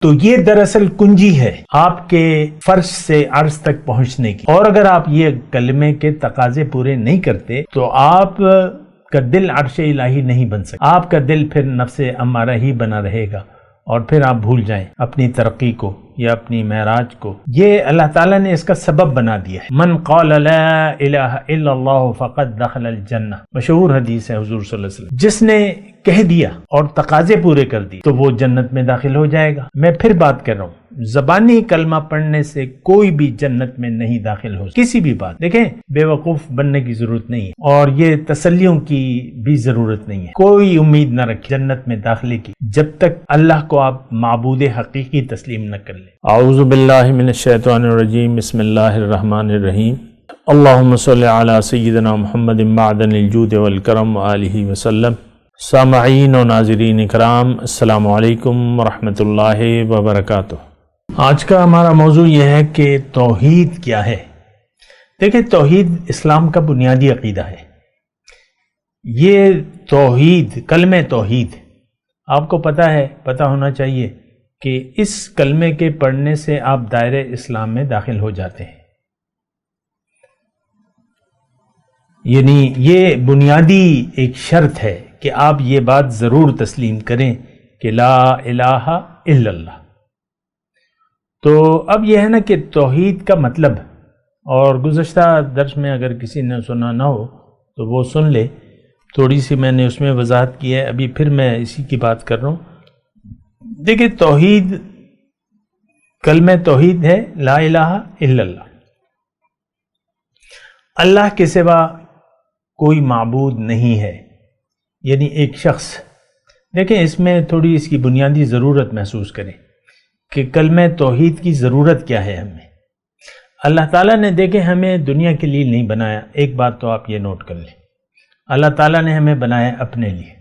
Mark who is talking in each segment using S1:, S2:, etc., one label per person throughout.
S1: تو یہ دراصل کنجی ہے آپ کے فرش سے عرش تک پہنچنے کی، اور اگر آپ یہ کلمے کے تقاضے پورے نہیں کرتے تو آپ کا دل عرش الہی نہیں بن سکتا، آپ کا دل پھر نفس امارہ ہی بنا رہے گا، اور پھر آپ بھول جائیں اپنی ترقی کو یا اپنی معراج کو۔ یہ اللہ تعالیٰ نے اس کا سبب بنا دیا ہے۔ من قال لا الہ الا اللہ فقد دخل الجنہ، مشہور حدیث ہے حضور صلی اللہ علیہ وسلم، جس نے کہہ دیا اور تقاضے پورے کر دی تو وہ جنت میں داخل ہو جائے گا۔ میں پھر بات کر رہا ہوں، زبانی کلمہ پڑھنے سے کوئی بھی جنت میں نہیں داخل ہو، کسی بھی بات، دیکھیں بے وقوف بننے کی ضرورت نہیں ہے، اور یہ تسلیوں کی بھی ضرورت نہیں ہے، کوئی امید نہ رکھیں جنت میں داخلے کی جب تک اللہ کو آپ معبود حقیقی تسلیم نہ کر لیں۔ اعوذ باللہ من الشیطان الرجیم، بسم اللہ الرحمن الرحیم، اللہم صلی علی سیدنا محمد معدن الجود والکرم وآلہ وسلم۔ سامعین و ناظرین اکرام، السلام علیکم ورحمۃ اللہ وبرکاتہ۔ آج کا ہمارا موضوع یہ ہے کہ توحید کیا ہے۔ دیکھیں، توحید اسلام کا بنیادی عقیدہ ہے۔ یہ توحید، کلمہ توحید، آپ کو پتہ ہونا چاہیے کہ اس کلمے کے پڑھنے سے آپ دائرہ اسلام میں داخل ہو جاتے ہیں۔ یعنی یہ بنیادی ایک شرط ہے کہ آپ یہ بات ضرور تسلیم کریں کہ لا الہ الا اللہ۔ تو اب یہ ہے نا کہ توحید کا مطلب، اور گزشتہ درس میں اگر کسی نے سنا نہ ہو تو وہ سن لے، تھوڑی سی میں نے اس میں وضاحت کی ہے، ابھی پھر میں اسی کی بات کر رہا ہوں۔ دیکھیں، توحید، کلمہ توحید ہے لا الہ الا اللہ، اللہ کے سوا کوئی معبود نہیں ہے، یعنی ایک شخص۔ دیکھیں، اس میں تھوڑی اس کی بنیادی ضرورت محسوس کریں کہ کلمہ توحید کی ضرورت کیا ہے ہمیں۔ اللہ تعالیٰ نے، دیکھیں، ہمیں دنیا کے لیے نہیں بنایا، ایک بات تو آپ یہ نوٹ کر لیں، اللہ تعالیٰ نے ہمیں بنایا اپنے لیے،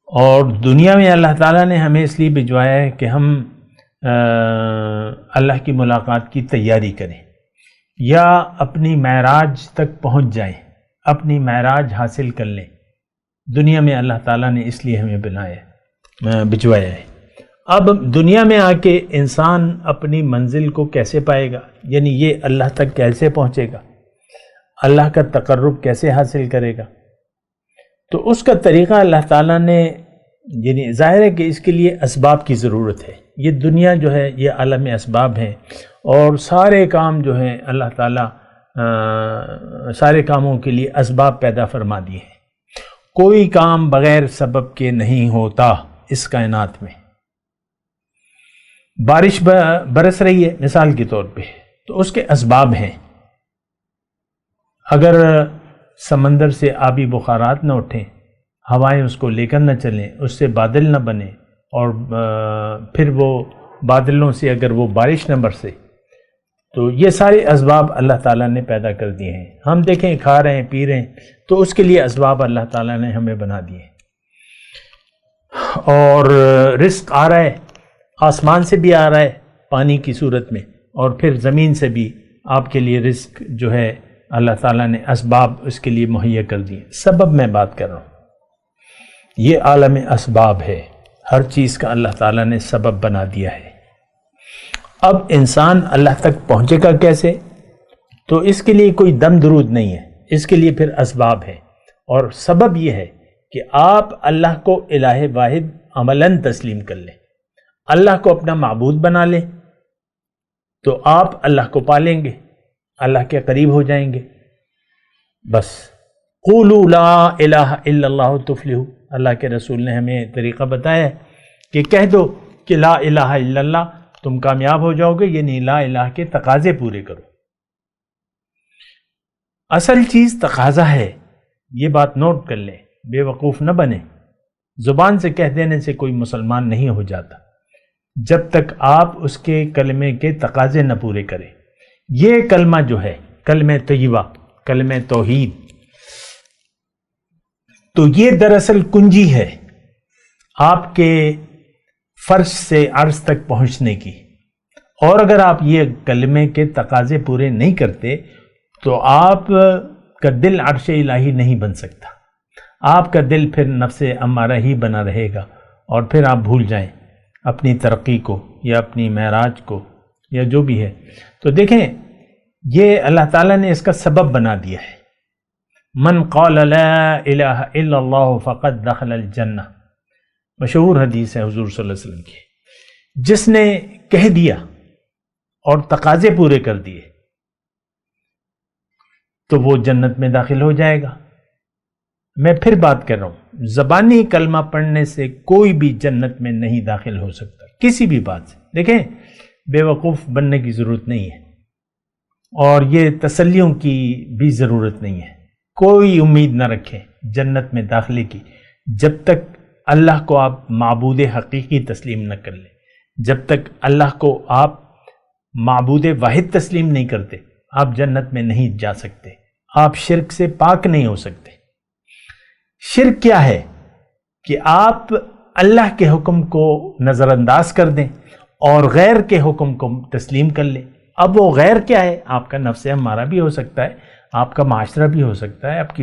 S1: اور دنیا میں اللہ تعالیٰ نے ہمیں اس لیے بھجوایا ہے کہ ہم اللہ کی ملاقات کی تیاری کریں یا اپنی معراج تک پہنچ جائیں، اپنی معراج حاصل کر لیں۔ دنیا میں اللہ تعالیٰ نے اس لیے ہمیں بھجوایا ہے۔ اب دنیا میں آ کے انسان اپنی منزل کو کیسے پائے گا، یعنی یہ اللہ تک کیسے پہنچے گا، اللہ کا تقرب کیسے حاصل کرے گا، تو اس کا طریقہ اللہ تعالیٰ نے، یعنی ظاہر ہے کہ اس کے لیے اسباب کی ضرورت ہے۔ یہ دنیا جو ہے یہ عالم اسباب ہے، اور سارے کام جو ہیں اللہ تعالیٰ سارے کاموں کے لیے اسباب پیدا فرما دیے ہیں۔ کوئی کام بغیر سبب کے نہیں ہوتا اس کائنات میں۔ بارش برس رہی ہے مثال کے طور پہ، تو اس کے اسباب ہیں۔ اگر سمندر سے آبی بخارات نہ اٹھیں، ہوائیں اس کو لے کر نہ چلیں، اس سے بادل نہ بنے، اور پھر وہ بادلوں سے اگر وہ بارش نہ برسے، تو یہ سارے اسباب اللہ تعالیٰ نے پیدا کر دیے ہیں۔ ہم دیکھیں، کھا رہے ہیں، پی رہے ہیں، تو اس کے لیے اسباب اللہ تعالیٰ نے ہمیں بنا دیے ہیں۔ اور رزق آ رہا ہے، آسمان سے بھی آ رہا ہے پانی کی صورت میں، اور پھر زمین سے بھی آپ کے لیے رزق جو ہے اللہ تعالیٰ نے اسباب اس کے لیے مہیا کر دیے۔ سبب میں بات کر رہا ہوں، یہ عالم اسباب ہے، ہر چیز کا اللہ تعالیٰ نے سبب بنا دیا ہے۔ اب انسان اللہ تک پہنچے گا کیسے؟ تو اس کے لیے کوئی دم درود نہیں ہے، اس کے لیے پھر اسباب ہے، اور سبب یہ ہے کہ آپ اللہ کو الہ واحد عملاً تسلیم کر لیں، اللہ کو اپنا معبود بنا لیں، تو آپ اللہ کو پالیں گے، اللہ کے قریب ہو جائیں گے۔ بس قولوا لا الہ الا اللہ تفلحوا، اللہ کے رسول نے ہمیں طریقہ بتایا ہے کہ کہہ دو کہ لا الہ الا اللہ، تم کامیاب ہو جاؤ گے، یعنی لا الہ کے تقاضے پورے کرو۔ اصل چیز تقاضا ہے، یہ بات نوٹ کر لیں، بے وقوف نہ بنے۔ زبان سے کہہ دینے سے کوئی مسلمان نہیں ہو جاتا جب تک آپ اس کے کلمے کے تقاضے نہ پورے کریں۔ یہ کلمہ جو ہے، کلمہ طیبہ، کلمہ توحید، تو یہ دراصل کنجی ہے آپ کے فرش سے عرش تک پہنچنے کی، اور اگر آپ یہ کلمے کے تقاضے پورے نہیں کرتے تو آپ کا دل عرش الہی نہیں بن سکتا، آپ کا دل پھر نفس امارہ ہی بنا رہے گا، اور پھر آپ بھول جائیں اپنی ترقی کو یا اپنی معراج کو یا جو بھی ہے. تو دیکھیں یہ اللہ تعالیٰ نے اس کا سبب بنا دیا ہے. من قال لا الہ الا اللہ فقد دخل الجنہ، مشہور حدیث ہے حضور صلی اللہ علیہ وسلم کی. جس نے کہہ دیا اور تقاضے پورے کر دیے تو وہ جنت میں داخل ہو جائے گا. میں پھر بات کر رہا ہوں، زبانی کلمہ پڑھنے سے کوئی بھی جنت میں نہیں داخل ہو سکتا کسی بھی بات سے. دیکھیں بے وقوف بننے کی ضرورت نہیں ہے اور یہ تسلیوں کی بھی ضرورت نہیں ہے. کوئی امید نہ رکھیں جنت میں داخلے کی جب تک اللہ کو آپ معبود حقیقی تسلیم نہ کر لیں. جب تک اللہ کو آپ معبود واحد تسلیم نہیں کرتے آپ جنت میں نہیں جا سکتے. آپ شرک سے پاک نہیں ہو سکتے. شرک کیا ہے کہ آپ اللہ کے حکم کو نظر انداز کر دیں اور غیر کے حکم کو تسلیم کر لیں. اب وہ غیر کیا ہے؟ آپ کا نفس ہمارا بھی ہو سکتا ہے، آپ کا معاشرہ بھی ہو سکتا ہے، آپ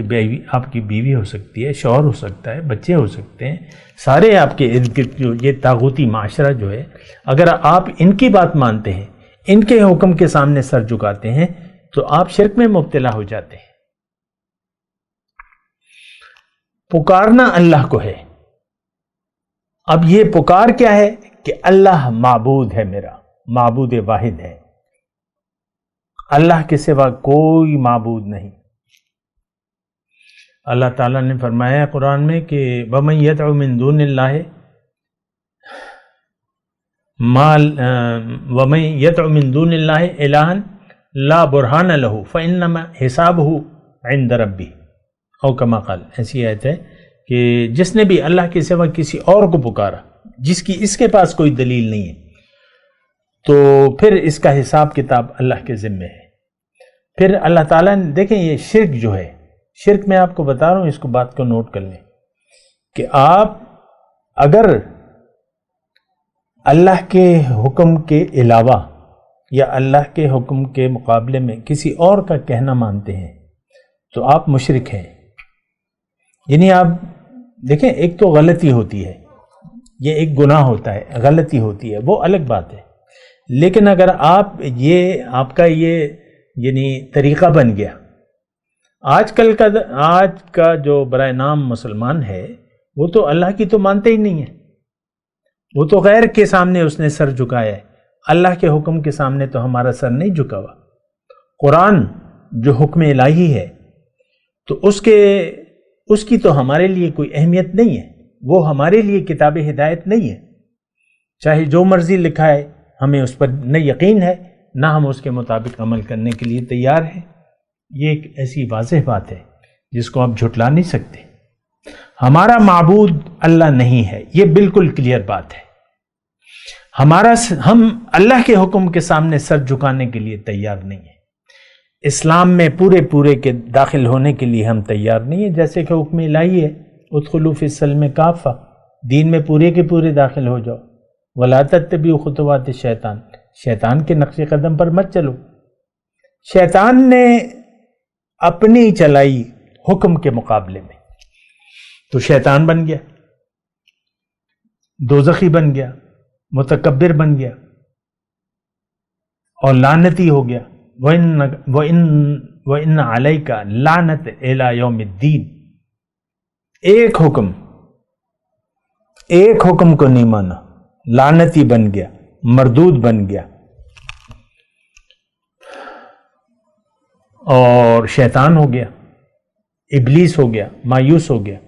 S1: کی بیوی ہو سکتی ہے، شوہر ہو سکتا ہے، بچے ہو سکتے ہیں، سارے آپ کے ارد گرد جو یہ طاغوتی معاشرہ جو ہے، اگر آپ ان کی بات مانتے ہیں، ان کے حکم کے سامنے سر جھکاتے ہیں تو آپ شرک میں مبتلا ہو جاتے ہیں. پکارنا اللہ کو ہے. اب یہ پکار کیا ہے کہ اللہ معبود ہے، میرا معبود واحد ہے، اللہ کے سوا کوئی معبود نہیں. اللہ تعالیٰ نے فرمایا قرآن میں کہ وَمَن يَدْعُ مِن دُونِ اللَّهِ وَمَن يَدْعُ مِن دُونِ اللَّهِ إِلَٰهًا لَا بُرْهَانَ لَهُ فَإِنَّمَا حِسَابُهُ عِندَ رَبِّهِ او کما قال. ایسی آیت ہے کہ جس نے بھی اللہ کے سوا کسی اور کو پکارا جس کی اس کے پاس کوئی دلیل نہیں ہے تو پھر اس کا حساب کتاب اللہ کے ذمے ہے. پھر اللہ تعالیٰ نے دیکھیں یہ شرک جو ہے، شرک میں آپ کو بتا رہا ہوں، اس کو بات کو نوٹ کر لیں کہ آپ اگر اللہ کے حکم کے علاوہ یا اللہ کے حکم کے مقابلے میں کسی اور کا کہنا مانتے ہیں تو آپ مشرک ہیں. یعنی آپ دیکھیں ایک تو غلطی ہوتی ہے، یہ ایک گناہ ہوتا ہے، غلطی ہوتی ہے، وہ الگ بات ہے. لیکن اگر آپ کا یہ یعنی طریقہ بن گیا، آج کا جو برائے نام مسلمان ہے وہ تو اللہ کی تو مانتے ہی نہیں ہے، وہ تو غیر کے سامنے اس نے سر جھکایا ہے. اللہ کے حکم کے سامنے تو ہمارا سر نہیں جھکا ہوا. قرآن جو حکم الہی ہے تو اس کی تو ہمارے لیے کوئی اہمیت نہیں ہے، وہ ہمارے لیے کتاب ہدایت نہیں ہے. چاہے جو مرضی لکھا ہے ہمیں اس پر نہ یقین ہے نہ ہم اس کے مطابق عمل کرنے کے لیے تیار ہیں. یہ ایک ایسی واضح بات ہے جس کو آپ جھٹلا نہیں سکتے. ہمارا معبود اللہ نہیں ہے، یہ بالکل کلیئر بات ہے. ہم اللہ کے حکم کے سامنے سر جھکانے کے لیے تیار نہیں ہیں. اسلام میں پورے کے داخل ہونے کے لیے ہم تیار نہیں ہیں. جیسے کہ حکم الہی ہے ادخلوا فی السلم کافہ، دین میں پورے کے پورے داخل ہو جاؤ. ولا تتبعوا خطوات الشیطان، شیطان کے نقش قدم پر مت چلو. شیطان نے اپنی چلائی حکم کے مقابلے میں تو شیطان بن گیا، دوزخی بن گیا، متکبر بن گیا اور لعنتی ہو گیا. وَإِنَّ عَلَيْكَ لَعْنَةَ إِلَى يَوْمِ الدِّينِ. ایک حکم کو نہیں مانا، لعنتی بن گیا، مردود بن گیا اور شیطان ہو گیا، ابلیس ہو گیا، مایوس ہو گیا.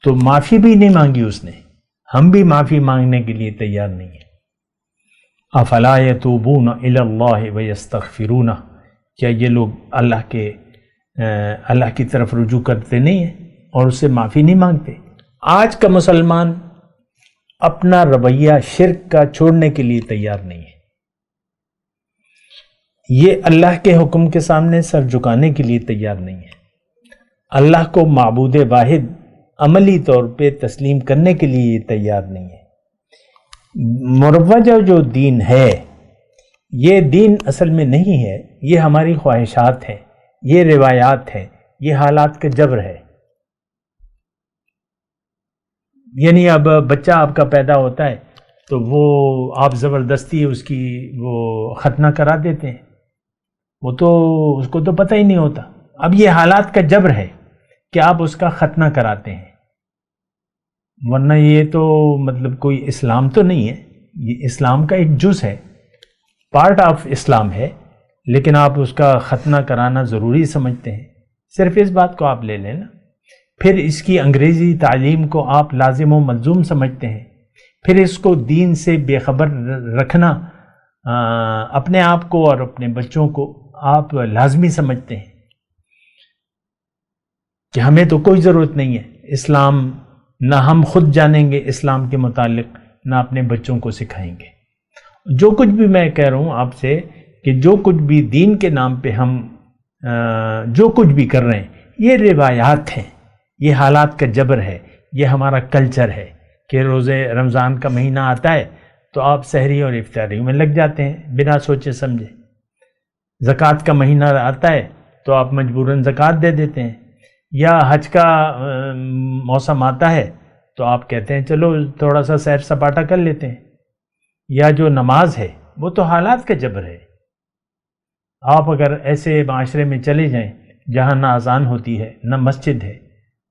S1: تو معافی بھی نہیں مانگی اس نے، ہم بھی معافی مانگنے کے لیے تیار نہیں ہیں. افلا یتوبون الی اللہ ویستغفرون، کیا یہ لوگ اللہ کی طرف رجوع کرتے نہیں ہیں اور اس سے معافی نہیں مانگتے؟ آج کا مسلمان اپنا رویہ شرک کا چھوڑنے کے لیے تیار نہیں ہے. یہ اللہ کے حکم کے سامنے سر جھکانے کے لیے تیار نہیں ہے. اللہ کو معبود واحد عملی طور پہ تسلیم کرنے کے لیے تیار نہیں ہے. مروجہ جو دین ہے یہ دین اصل میں نہیں ہے، یہ ہماری خواہشات ہیں، یہ روایات ہیں، یہ حالات کا جبر ہے. یعنی اب بچہ آپ کا پیدا ہوتا ہے تو وہ آپ زبردستی اس کی وہ ختنہ کرا دیتے ہیں، وہ تو اس کو تو پتہ ہی نہیں ہوتا. اب یہ حالات کا جبر ہے کہ آپ اس کا ختنہ کراتے ہیں، ورنہ یہ تو مطلب کوئی اسلام تو نہیں ہے. یہ اسلام کا ایک جز ہے، پارٹ آف اسلام ہے، لیکن آپ اس کا ختنہ کرانا ضروری سمجھتے ہیں. صرف اس بات کو آپ لے لیں نا. پھر اس کی انگریزی تعلیم کو آپ لازم و ملزوم سمجھتے ہیں، پھر اس کو دین سے بے خبر رکھنا اپنے آپ کو اور اپنے بچوں کو آپ لازمی سمجھتے ہیں کہ ہمیں تو کوئی ضرورت نہیں ہے اسلام، نہ ہم خود جانیں گے اسلام کے متعلق، نہ اپنے بچوں کو سکھائیں گے. جو کچھ بھی میں کہہ رہا ہوں آپ سے کہ جو کچھ بھی دین کے نام پہ ہم جو کچھ بھی کر رہے ہیں، یہ روایات ہیں، یہ حالات کا جبر ہے، یہ ہمارا کلچر ہے کہ روزے رمضان کا مہینہ آتا ہے تو آپ سحری اور افطاری میں لگ جاتے ہیں بنا سوچے سمجھے. زکوٰۃ کا مہینہ آتا ہے تو آپ مجبوراً زکوٰۃ دے دیتے ہیں، یا حج کا موسم آتا ہے تو آپ کہتے ہیں چلو تھوڑا سا سیر سپاٹا کر لیتے ہیں. یا جو نماز ہے وہ تو حالات کا جبر ہے. آپ اگر ایسے معاشرے میں چلے جائیں جہاں نہ اذان ہوتی ہے نہ مسجد ہے،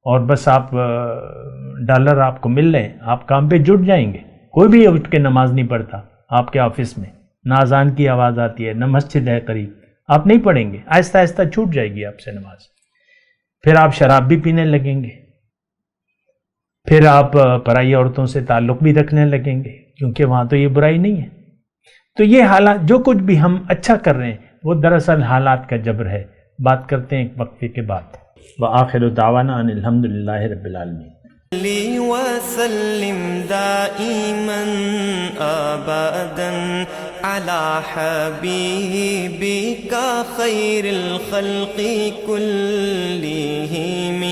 S1: اور بس آپ ڈالر آپ کو مل رہے ہیں، آپ کام پہ جٹ جائیں گے. کوئی بھی اٹھ کے نماز نہیں پڑھتا آپ کے آفس میں، نہ اذان کی آواز آتی ہے نہ مسجد ہے قریب، آپ نہیں پڑھیں گے، آہستہ آہستہ چھوٹ جائے گی آپ سے نماز. پھر آپ شراب بھی پینے لگیں گے، پھر آپ پرائی عورتوں سے تعلق بھی رکھنے لگیں گے، کیونکہ وہاں تو یہ برائی نہیں ہے. تو یہ حالات جو کچھ بھی ہم اچھا کر رہے ہیں وہ دراصل حالات کا جبر ہے. بات کرتے ہیں ایک وقفے کے بعد. وآخر دعوانا ان الحمدللہ رب العالمین.
S2: صلی وسلم دائما ابدا علی حبیبک خیر الخلق کلہم